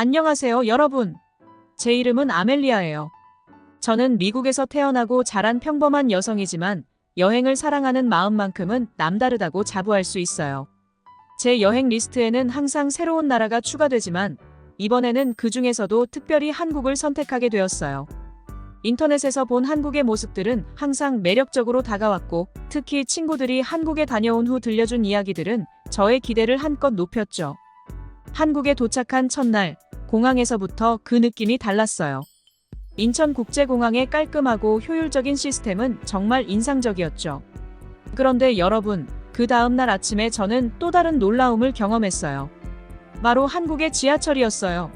안녕하세요, 여러분. 제 이름은 아멜리아예요. 저는 미국에서 태어나고 자란 평범한 여성이지만 여행을 사랑하는 마음만큼은 남다르다고 자부할 수 있어요. 제 여행 리스트에는 항상 새로운 나라가 추가되지만 이번에는 그 중에서도 특별히 한국을 선택하게 되었어요. 인터넷에서 본 한국의 모습들은 항상 매력적으로 다가왔고 특히 친구들이 한국에 다녀온 후 들려준 이야기들은 저의 기대를 한껏 높였죠. 한국에 도착한 첫날, 공항에서부터 그 느낌이 달랐어요. 인천국제공항의 깔끔하고 효율적인 시스템은 정말 인상적이었죠. 그런데 여러분, 그 다음날 아침에 저는 또 다른 놀라움을 경험했어요. 바로 한국의 지하철이었어요.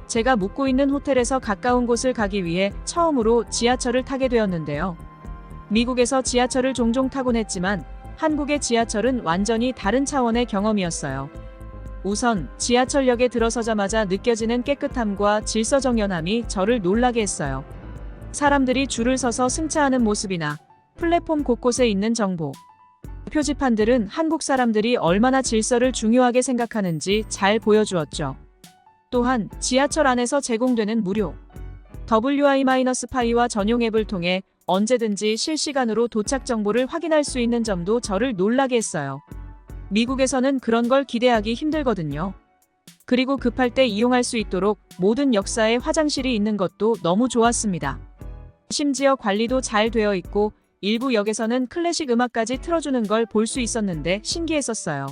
제가 묵고 있는 호텔에서 가까운 곳을 가기 위해 처음으로 지하철을 타게 되었는데요. 미국에서 지하철을 종종 타곤 했지만 한국의 지하철은 완전히 다른 차원의 경험이었어요. 우선 지하철역에 들어서자마자 느껴지는 깨끗함과 질서정연함이 저를 놀라게 했어요. 사람들이 줄을 서서 승차하는 모습이나 플랫폼 곳곳에 있는 정보, 표지판들은 한국 사람들이 얼마나 질서를 중요하게 생각하는지 잘 보여주었죠. 또한 지하철 안에서 제공되는 무료 WI-파이와 전용 앱을 통해 언제든지 실시간으로 도착 정보를 확인할 수 있는 점도 저를 놀라게 했어요. 미국에서는 그런 걸 기대하기 힘들거든요. 그리고 급할 때 이용할 수 있도록 모든 역사에 화장실이 있는 것도 너무 좋았습니다. 심지어 관리도 잘 되어 있고 일부 역에서는 클래식 음악까지 틀어주는 걸 볼 수 있었는데 신기했었어요.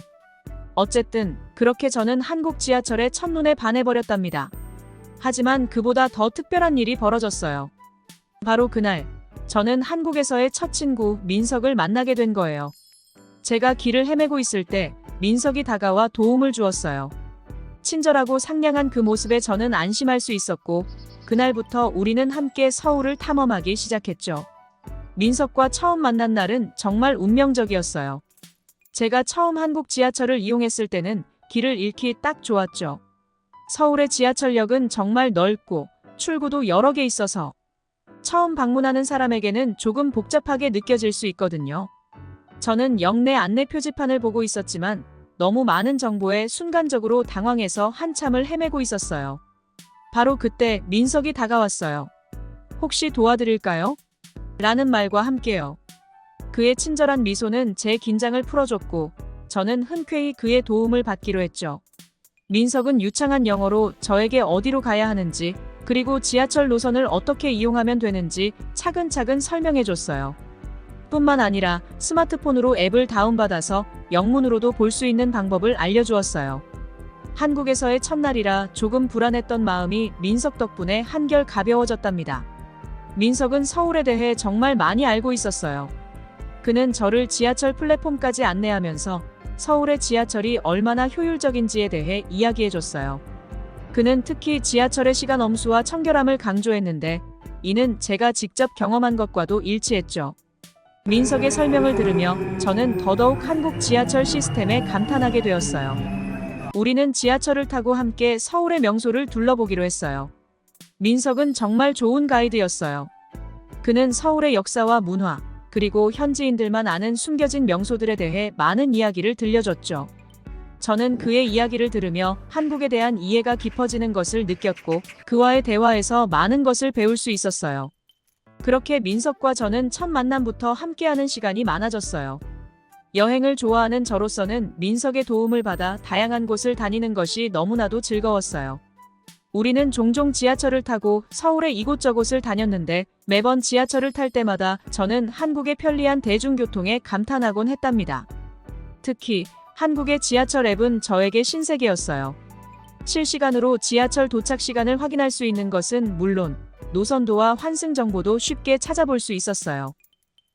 어쨌든 그렇게 저는 한국 지하철에 첫눈에 반해버렸답니다. 하지만 그보다 더 특별한 일이 벌어졌어요. 바로 그날, 저는 한국에서의 첫 친구 민석을 만나게 된 거예요. 제가 길을 헤매고 있을 때 민석이 다가와 도움을 주었어요. 친절하고 상냥한 그 모습에 저는 안심할 수 있었고 그날부터 우리는 함께 서울을 탐험하기 시작했죠. 민석과 처음 만난 날은 정말 운명적이었어요. 제가 처음 한국 지하철을 이용했을 때는 길을 잃기 딱 좋았죠. 서울의 지하철역은 정말 넓고 출구도 여러 개 있어서 처음 방문하는 사람에게는 조금 복잡하게 느껴질 수 있거든요. 저는 역내 안내 표지판을 보고 있었지만 너무 많은 정보에 순간적으로 당황해서 한참을 헤매고 있었어요. 바로 그때 민석이 다가왔어요. 혹시 도와드릴까요? 라는 말과 함께요. 그의 친절한 미소는 제 긴장을 풀어줬고 저는 흔쾌히 그의 도움을 받기로 했죠. 민석은 유창한 영어로 저에게 어디로 가야 하는지 그리고 지하철 노선을 어떻게 이용하면 되는지 차근차근 설명해줬어요. 뿐만 아니라 스마트폰으로 앱을 다운받아서 영문으로도 볼 수 있는 방법을 알려주었어요. 한국에서의 첫날이라 조금 불안했던 마음이 민석 덕분에 한결 가벼워졌답니다. 민석은 서울에 대해 정말 많이 알고 있었어요. 그는 저를 지하철 플랫폼까지 안내하면서 서울의 지하철이 얼마나 효율적인지에 대해 이야기해줬어요. 그는 특히 지하철의 시간 엄수와 청결함을 강조했는데 이는 제가 직접 경험한 것과도 일치했죠. 민석의 설명을 들으며 저는 더더욱 한국 지하철 시스템에 감탄하게 되었어요. 우리는 지하철을 타고 함께 서울의 명소를 둘러보기로 했어요. 민석은 정말 좋은 가이드였어요. 그는 서울의 역사와 문화, 그리고 현지인들만 아는 숨겨진 명소들에 대해 많은 이야기를 들려줬죠. 저는 그의 이야기를 들으며 한국에 대한 이해가 깊어지는 것을 느꼈고 그와의 대화에서 많은 것을 배울 수 있었어요. 그렇게 민석과 저는 첫 만남부터 함께하는 시간이 많아졌어요. 여행을 좋아하는 저로서는 민석의 도움을 받아 다양한 곳을 다니는 것이 너무나도 즐거웠어요. 우리는 종종 지하철을 타고 서울의 이곳저곳을 다녔는데 매번 지하철을 탈 때마다 저는 한국의 편리한 대중교통에 감탄하곤 했답니다. 특히 한국의 지하철 앱은 저에게 신세계였어요. 실시간으로 지하철 도착 시간을 확인할 수 있는 것은 물론 노선도와 환승 정보도 쉽게 찾아볼 수 있었어요.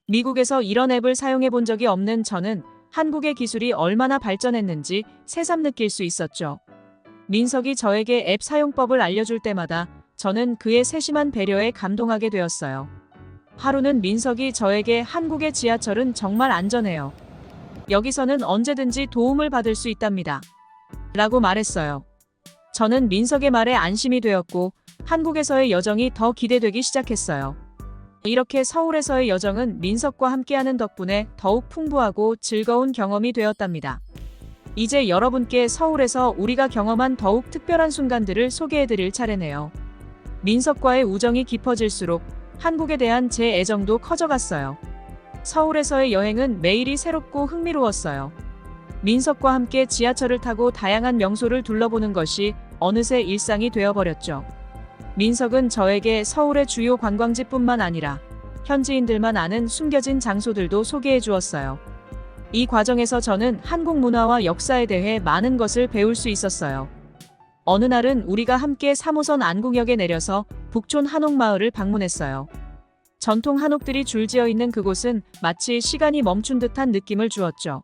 미국에서 이런 앱을 사용해 본 적이 없는 저는 한국의 기술이 얼마나 발전했는지 새삼 느낄 수 있었죠. 민석이 저에게 앱 사용법을 알려줄 때마다 저는 그의 세심한 배려에 감동하게 되었어요. 하루는 민석이 저에게 한국의 지하철은 정말 안전해요. 여기서는 언제든지 도움을 받을 수 있답니다. 라고 말했어요. 저는 민석의 말에 안심이 되었고 한국에서의 여정이 더 기대되기 시작했어요. 이렇게 서울에서의 여정은 민석과 함께하는 덕분에 더욱 풍부하고 즐거운 경험이 되었답니다. 이제 여러분께 서울에서 우리가 경험한 더욱 특별한 순간들을 소개해드릴 차례네요. 민석과의 우정이 깊어질수록 한국에 대한 제 애정도 커져갔어요. 서울에서의 여행은 매일이 새롭고 흥미로웠어요. 민석과 함께 지하철을 타고 다양한 명소를 둘러보는 것이 어느새 일상이 되어버렸죠. 민석은 저에게 서울의 주요 관광지뿐만 아니라 현지인들만 아는 숨겨진 장소들도 소개해 주었어요. 이 과정에서 저는 한국 문화와 역사에 대해 많은 것을 배울 수 있었어요. 어느 날은 우리가 함께 3호선 안국역에 내려서 북촌 한옥마을을 방문했어요. 전통 한옥들이 줄지어 있는 그곳은 마치 시간이 멈춘 듯한 느낌을 주었죠.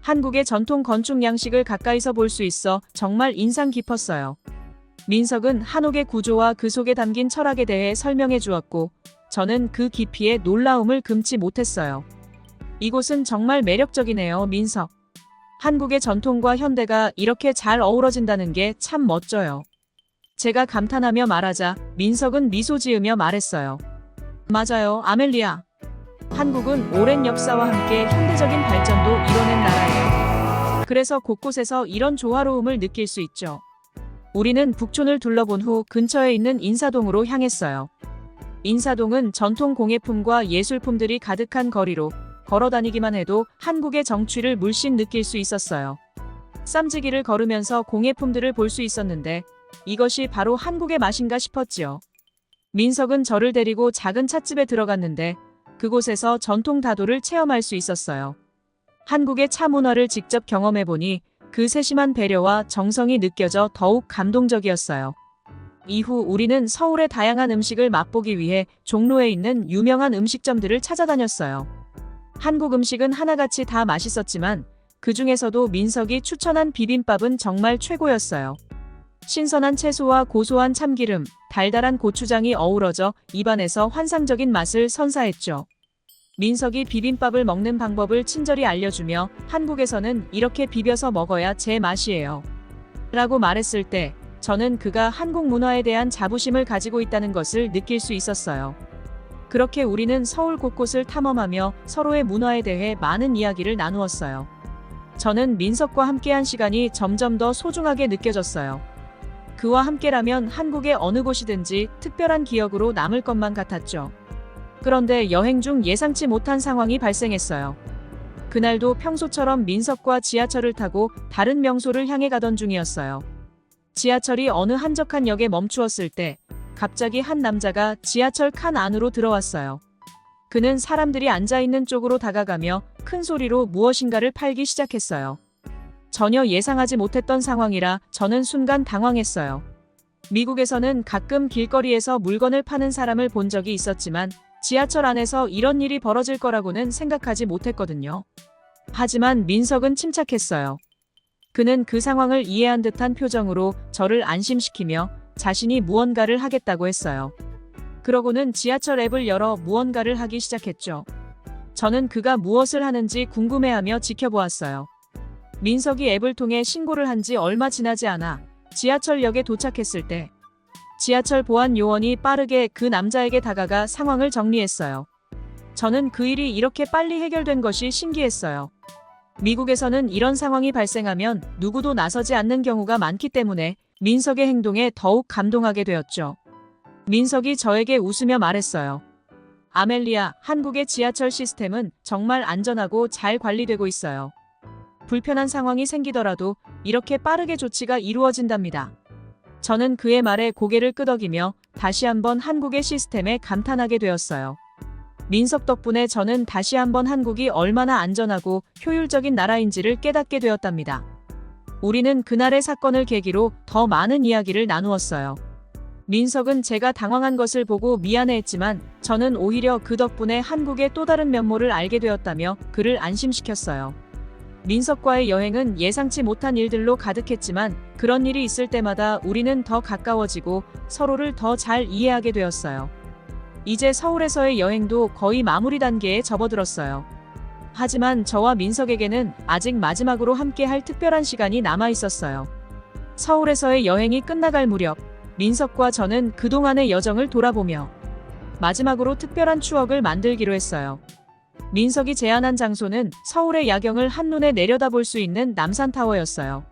한국의 전통 건축 양식을 가까이서 볼 수 있어 정말 인상 깊었어요. 민석은 한옥의 구조와 그 속에 담긴 철학에 대해 설명해 주었고, 저는 그 깊이에 놀라움을 금치 못했어요. 이곳은 정말 매력적이네요, 민석. 한국의 전통과 현대가 이렇게 잘 어우러진다는 게 참 멋져요. 제가 감탄하며 말하자 민석은 미소 지으며 말했어요. 맞아요, 아멜리아. 한국은 오랜 역사와 함께 현대적인 발전도 이뤄낸 나라예요. 그래서 곳곳에서 이런 조화로움을 느낄 수 있죠. 우리는 북촌을 둘러본 후 근처에 있는 인사동으로 향했어요. 인사동은 전통 공예품과 예술품들이 가득한 거리로 걸어다니기만 해도 한국의 정취를 물씬 느낄 수 있었어요. 쌈지기를 걸으면서 공예품들을 볼 수 있었는데 이것이 바로 한국의 맛인가 싶었지요. 민석은 저를 데리고 작은 찻집에 들어갔는데 그곳에서 전통 다도를 체험할 수 있었어요. 한국의 차 문화를 직접 경험해보니 그 세심한 배려와 정성이 느껴져 더욱 감동적이었어요. 이후 우리는 서울의 다양한 음식을 맛보기 위해 종로에 있는 유명한 음식점들을 찾아다녔어요. 한국 음식은 하나같이 다 맛있었지만 그 중에서도 민석이 추천한 비빔밥은 정말 최고였어요. 신선한 채소와 고소한 참기름, 달달한 고추장이 어우러져 입안에서 환상적인 맛을 선사했죠. 민석이 비빔밥을 먹는 방법을 친절히 알려주며 한국에서는 이렇게 비벼서 먹어야 제 맛이에요. 라고 말했을 때 저는 그가 한국 문화에 대한 자부심을 가지고 있다는 것을 느낄 수 있었어요. 그렇게 우리는 서울 곳곳을 탐험하며 서로의 문화에 대해 많은 이야기를 나누었어요. 저는 민석과 함께한 시간이 점점 더 소중하게 느껴졌어요. 그와 함께라면 한국의 어느 곳이든지 특별한 기억으로 남을 것만 같았죠. 그런데 여행 중 예상치 못한 상황이 발생했어요. 그날도 평소처럼 민석과 지하철을 타고 다른 명소를 향해 가던 중이었어요. 지하철이 어느 한적한 역에 멈추었을 때 갑자기 한 남자가 지하철 칸 안으로 들어왔어요. 그는 사람들이 앉아있는 쪽으로 다가가며 큰 소리로 무엇인가를 팔기 시작했어요. 전혀 예상하지 못했던 상황이라 저는 순간 당황했어요. 미국에서는 가끔 길거리에서 물건을 파는 사람을 본 적이 있었지만 지하철 안에서 이런 일이 벌어질 거라고는 생각하지 못했거든요. 하지만 민석은 침착했어요. 그는 그 상황을 이해한 듯한 표정으로 저를 안심시키며 자신이 무언가를 하겠다고 했어요. 그러고는 지하철 앱을 열어 무언가를 하기 시작했죠. 저는 그가 무엇을 하는지 궁금해하며 지켜보았어요. 민석이 앱을 통해 신고를 한 지 얼마 지나지 않아 지하철역에 도착했을 때 지하철 보안 요원이 빠르게 그 남자에게 다가가 상황을 정리했어요. 저는 그 일이 이렇게 빨리 해결된 것이 신기했어요. 미국에서는 이런 상황이 발생하면 누구도 나서지 않는 경우가 많기 때문에 민석의 행동에 더욱 감동하게 되었죠. 민석이 저에게 웃으며 말했어요. 아멜리아, 한국의 지하철 시스템은 정말 안전하고 잘 관리되고 있어요. 불편한 상황이 생기더라도 이렇게 빠르게 조치가 이루어진답니다. 저는 그의 말에 고개를 끄덕이며 다시 한번 한국의 시스템에 감탄하게 되었어요. 민석 덕분에 저는 다시 한번 한국이 얼마나 안전하고 효율적인 나라인지를 깨닫게 되었답니다. 우리는 그날의 사건을 계기로 더 많은 이야기를 나누었어요. 민석은 제가 당황한 것을 보고 미안해했지만 저는 오히려 그 덕분에 한국의 또 다른 면모를 알게 되었다며 그를 안심시켰어요. 민석과의 여행은 예상치 못한 일들로 가득했지만 그런 일이 있을 때마다 우리는 더 가까워지고 서로를 더 잘 이해하게 되었어요. 이제 서울에서의 여행도 거의 마무리 단계에 접어들었어요. 하지만 저와 민석에게는 아직 마지막으로 함께할 특별한 시간이 남아 있었어요. 서울에서의 여행이 끝나갈 무렵 민석과 저는 그동안의 여정을 돌아보며 마지막으로 특별한 추억을 만들기로 했어요. 민석이 제안한 장소는 서울의 야경을 한눈에 내려다볼 수 있는 남산타워였어요.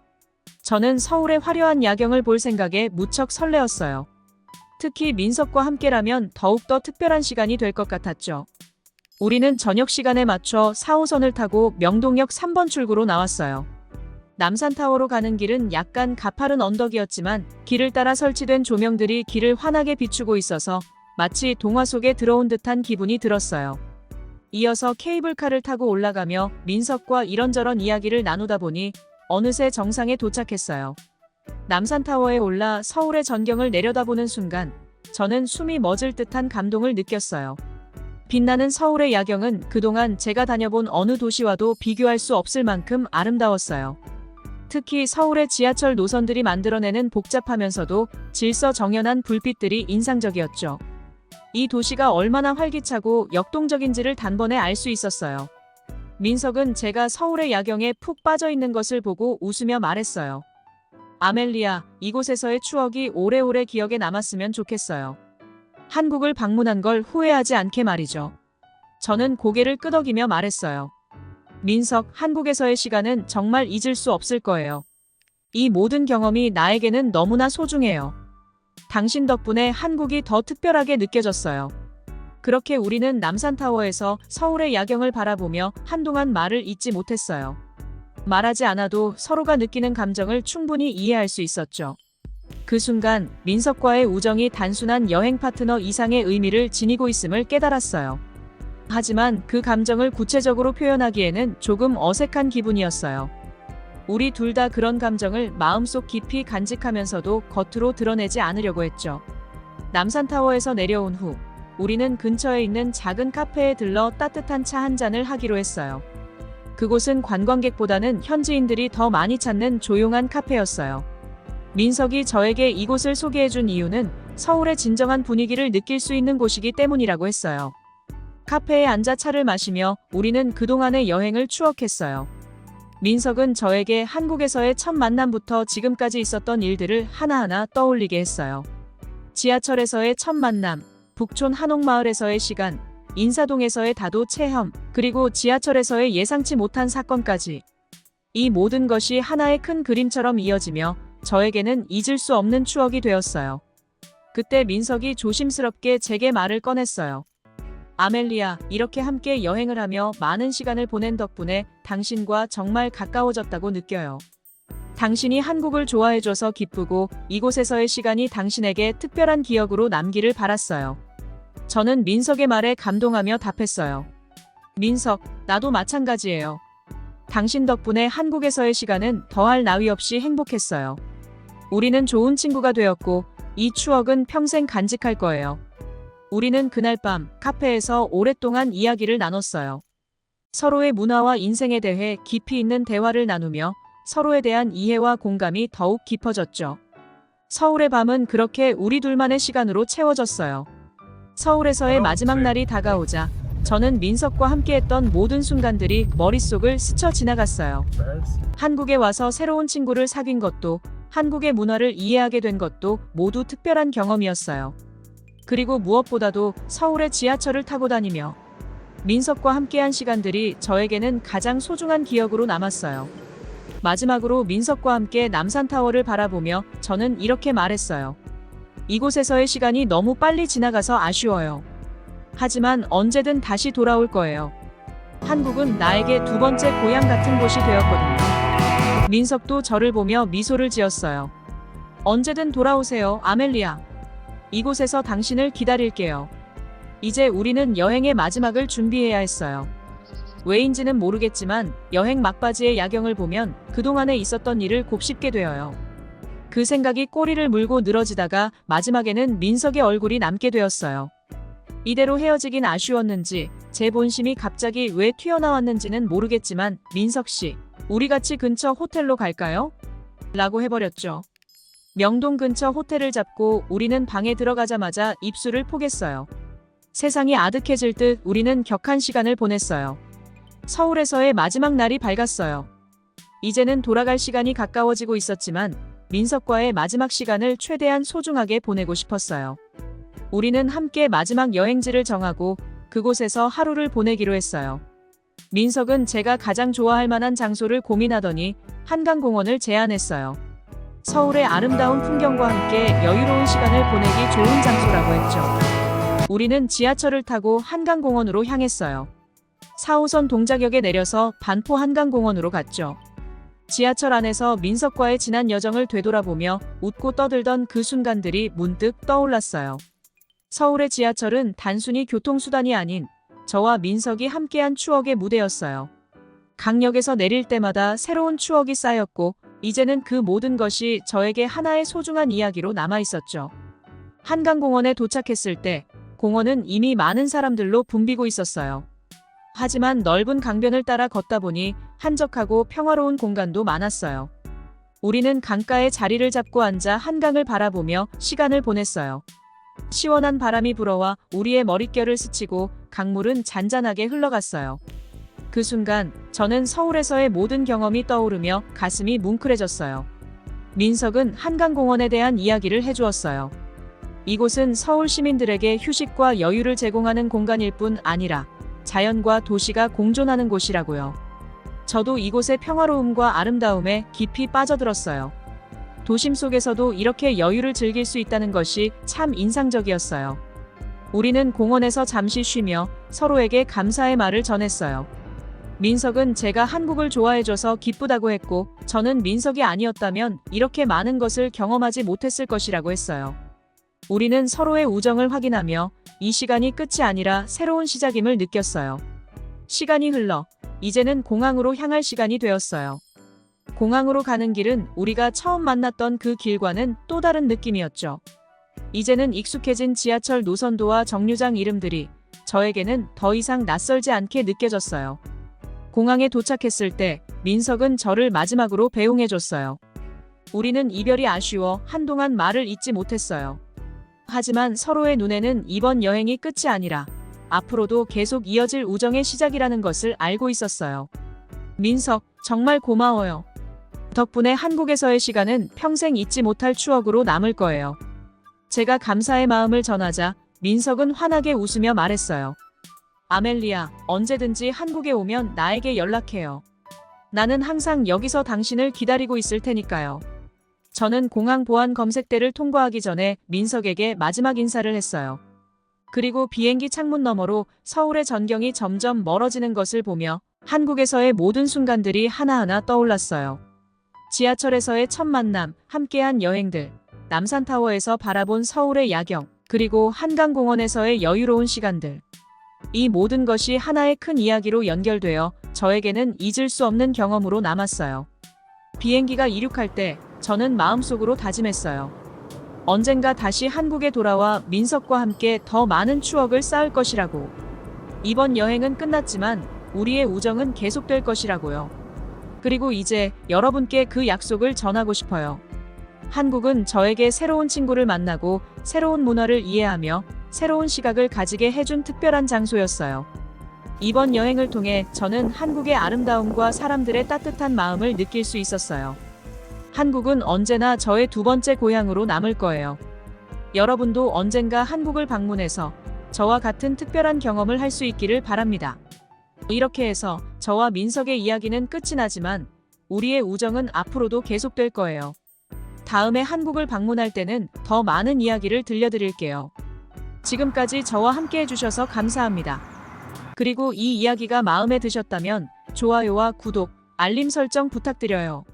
저는 서울의 화려한 야경을 볼 생각에 무척 설레었어요. 특히 민석과 함께라면 더욱더 특별한 시간이 될 것 같았죠. 우리는 저녁 시간에 맞춰 4호선을 타고 명동역 3번 출구로 나왔어요. 남산타워로 가는 길은 약간 가파른 언덕이었지만 길을 따라 설치된 조명들이 길을 환하게 비추고 있어서 마치 동화 속에 들어온 듯한 기분이 들었어요. 이어서 케이블카를 타고 올라가며 민석과 이런저런 이야기를 나누다 보니 어느새 정상에 도착했어요. 남산타워에 올라 서울의 전경을 내려다보는 순간 저는 숨이 멎을 듯한 감동을 느꼈어요. 빛나는 서울의 야경은 그동안 제가 다녀본 어느 도시와도 비교할 수 없을 만큼 아름다웠어요. 특히 서울의 지하철 노선들이 만들어내는 복잡하면서도 질서정연한 불빛들이 인상적이었죠. 이 도시가 얼마나 활기차고 역동적인지를 단번에 알 수 있었어요. 민석은 제가 서울의 야경에 푹 빠져 있는 것을 보고 웃으며 말했어요. 아멜리아, 이곳에서의 추억이 오래오래 기억에 남았으면 좋겠어요. 한국을 방문한 걸 후회하지 않게 말이죠. 저는 고개를 끄덕이며 말했어요. 민석, 한국에서의 시간은 정말 잊을 수 없을 거예요. 이 모든 경험이 나에게는 너무나 소중해요. 당신 덕분에 한국이 더 특별하게 느껴졌어요. 그렇게 우리는 남산타워에서 서울의 야경을 바라보며 한동안 말을 잇지 못했어요. 말하지 않아도 서로가 느끼는 감정을 충분히 이해할 수 있었죠. 그 순간 민석과의 우정이 단순한 여행 파트너 이상의 의미를 지니고 있음을 깨달았어요. 하지만 그 감정을 구체적으로 표현하기에는 조금 어색한 기분이었어요. 우리 둘 다 그런 감정을 마음속 깊이 간직하면서도 겉으로 드러내지 않으려고 했죠. 남산타워에서 내려온 후 우리는 근처에 있는 작은 카페에 들러 따뜻한 차 한 잔을 하기로 했어요. 그곳은 관광객보다는 현지인들이 더 많이 찾는 조용한 카페였어요. 민석이 저에게 이곳을 소개해준 이유는 서울의 진정한 분위기를 느낄 수 있는 곳이기 때문이라고 했어요. 카페에 앉아 차를 마시며 우리는 그동안의 여행을 추억했어요. 민석은 저에게 한국에서의 첫 만남부터 지금까지 있었던 일들을 하나하나 떠올리게 했어요. 지하철에서의 첫 만남, 북촌 한옥마을에서의 시간, 인사동에서의 다도 체험, 그리고 지하철에서의 예상치 못한 사건까지. 이 모든 것이 하나의 큰 그림처럼 이어지며 저에게는 잊을 수 없는 추억이 되었어요. 그때 민석이 조심스럽게 제게 말을 꺼냈어요. 아멜리아, 이렇게 함께 여행을 하며 많은 시간을 보낸 덕분에 당신과 정말 가까워졌다고 느껴요. 당신이 한국을 좋아해줘서 기쁘고 이곳에서의 시간이 당신에게 특별한 기억으로 남기를 바랐어요. 저는 민석의 말에 감동하며 답했어요. 민석, 나도 마찬가지예요. 당신 덕분에 한국에서의 시간은 더할 나위 없이 행복했어요. 우리는 좋은 친구가 되었고 이 추억은 평생 간직할 거예요. 우리는 그날 밤 카페에서 오랫동안 이야기를 나눴어요. 서로의 문화와 인생에 대해 깊이 있는 대화를 나누며 서로에 대한 이해와 공감이 더욱 깊어졌죠. 서울의 밤은 그렇게 우리 둘만의 시간으로 채워졌어요. 서울에서의 마지막 날이 다가오자 저는 민석과 함께했던 모든 순간들이 머릿속을 스쳐 지나갔어요. 한국에 와서 새로운 친구를 사귄 것도, 한국의 문화를 이해하게 된 것도 모두 특별한 경험이었어요. 그리고 무엇보다도 서울의 지하철을 타고 다니며 민석과 함께한 시간들이 저에게는 가장 소중한 기억으로 남았어요. 마지막으로 민석과 함께 남산타워를 바라보며 저는 이렇게 말했어요. 이곳에서의 시간이 너무 빨리 지나가서 아쉬워요. 하지만 언제든 다시 돌아올 거예요. 한국은 나에게 두 번째 고향 같은 곳이 되었거든요. 민석도 저를 보며 미소를 지었어요. 언제든 돌아오세요, 아멜리아. 이곳에서 당신을 기다릴게요. 이제 우리는 여행의 마지막을 준비해야 했어요. 왜인지는 모르겠지만 여행 막바지의 야경을 보면 그동안에 있었던 일을 곱씹게 되어요. 그 생각이 꼬리를 물고 늘어지다가 마지막에는 민석의 얼굴이 남게 되었어요. 이대로 헤어지긴 아쉬웠는지 제 본심이 갑자기 왜 튀어나왔는지는 모르겠지만 민석 씨, 우리 같이 근처 호텔로 갈까요? 라고 해버렸죠. 명동 근처 호텔을 잡고 우리는 방에 들어가자마자 입술을 포갰어요. 세상이 아득해질 듯 우리는 격한 시간을 보냈어요. 서울에서의 마지막 날이 밝았어요. 이제는 돌아갈 시간이 가까워지고 있었지만 민석과의 마지막 시간을 최대한 소중하게 보내고 싶었어요. 우리는 함께 마지막 여행지를 정하고 그곳에서 하루를 보내기로 했어요. 민석은 제가 가장 좋아할 만한 장소를 고민하더니 한강공원을 제안했어요. 서울의 아름다운 풍경과 함께 여유로운 시간을 보내기 좋은 장소라고 했죠. 우리는 지하철을 타고 한강공원으로 향했어요. 4호선 동작역에 내려서 반포 한강공원으로 갔죠. 지하철 안에서 민석과의 지난 여정을 되돌아보며 웃고 떠들던 그 순간들이 문득 떠올랐어요. 서울의 지하철은 단순히 교통수단이 아닌 저와 민석이 함께한 추억의 무대였어요. 강역에서 내릴 때마다 새로운 추억이 쌓였고 이제는 그 모든 것이 저에게 하나의 소중한 이야기로 남아있었죠. 한강공원에 도착했을 때 공원은 이미 많은 사람들로 붐비고 있었어요. 하지만 넓은 강변을 따라 걷다 보니 한적하고 평화로운 공간도 많았어요. 우리는 강가에 자리를 잡고 앉아 한강을 바라보며 시간을 보냈어요. 시원한 바람이 불어와 우리의 머릿결을 스치고 강물은 잔잔하게 흘러갔어요. 그 순간 저는 서울에서의 모든 경험이 떠오르며 가슴이 뭉클해졌어요. 민석은 한강공원에 대한 이야기를 해주었어요. 이곳은 서울 시민들에게 휴식과 여유를 제공하는 공간일 뿐 아니라 자연과 도시가 공존하는 곳이라고요. 저도 이곳의 평화로움과 아름다움에 깊이 빠져들었어요. 도심 속에서도 이렇게 여유를 즐길 수 있다는 것이 참 인상적이었어요. 우리는 공원에서 잠시 쉬며 서로에게 감사의 말을 전했어요. 민석은 제가 한국을 좋아해줘서 기쁘다고 했고, 저는 민석이 아니었다면 이렇게 많은 것을 경험하지 못했을 것이라고 했어요. 우리는 서로의 우정을 확인하며 이 시간이 끝이 아니라 새로운 시작임을 느꼈어요. 시간이 흘러 이제는 공항으로 향할 시간이 되었어요. 공항으로 가는 길은 우리가 처음 만났던 그 길과는 또 다른 느낌이었죠. 이제는 익숙해진 지하철 노선도와 정류장 이름들이 저에게는 더 이상 낯설지 않게 느껴졌어요. 공항에 도착했을 때 민석은 저를 마지막으로 배웅해줬어요. 우리는 이별이 아쉬워 한동안 말을 잇지 못했어요. 하지만 서로의 눈에는 이번 여행이 끝이 아니라 앞으로도 계속 이어질 우정의 시작이라는 것을 알고 있었어요. 민석, 정말 고마워요. 덕분에 한국에서의 시간은 평생 잊지 못할 추억으로 남을 거예요. 제가 감사의 마음을 전하자 민석은 환하게 웃으며 말했어요. 아멜리아, 언제든지 한국에 오면 나에게 연락해요. 나는 항상 여기서 당신을 기다리고 있을 테니까요. 저는 공항 보안 검색대를 통과하기 전에 민석에게 마지막 인사를 했어요. 그리고 비행기 창문 너머로 서울의 전경이 점점 멀어지는 것을 보며 한국에서의 모든 순간들이 하나하나 떠올랐어요. 지하철에서의 첫 만남, 함께한 여행들, 남산타워에서 바라본 서울의 야경, 그리고 한강공원에서의 여유로운 시간들. 이 모든 것이 하나의 큰 이야기로 연결되어 저에게는 잊을 수 없는 경험으로 남았어요. 비행기가 이륙할 때 저는 마음속으로 다짐했어요. 언젠가 다시 한국에 돌아와 민석과 함께 더 많은 추억을 쌓을 것이라고. 이번 여행은 끝났지만 우리의 우정은 계속될 것이라고요. 그리고 이제 여러분께 그 약속을 전하고 싶어요. 한국은 저에게 새로운 친구를 만나고 새로운 문화를 이해하며 새로운 시각을 가지게 해준 특별한 장소였어요. 이번 여행을 통해 저는 한국의 아름다움과 사람들의 따뜻한 마음을 느낄 수 있었어요. 한국은 언제나 저의 두 번째 고향으로 남을 거예요. 여러분도 언젠가 한국을 방문해서 저와 같은 특별한 경험을 할 수 있기를 바랍니다. 이렇게 해서 저와 민석의 이야기는 끝이 나지만 우리의 우정은 앞으로도 계속될 거예요. 다음에 한국을 방문할 때는 더 많은 이야기를 들려드릴게요. 지금까지 저와 함께 해주셔서 감사합니다. 그리고 이 이야기가 마음에 드셨다면 좋아요와 구독, 알림 설정 부탁드려요.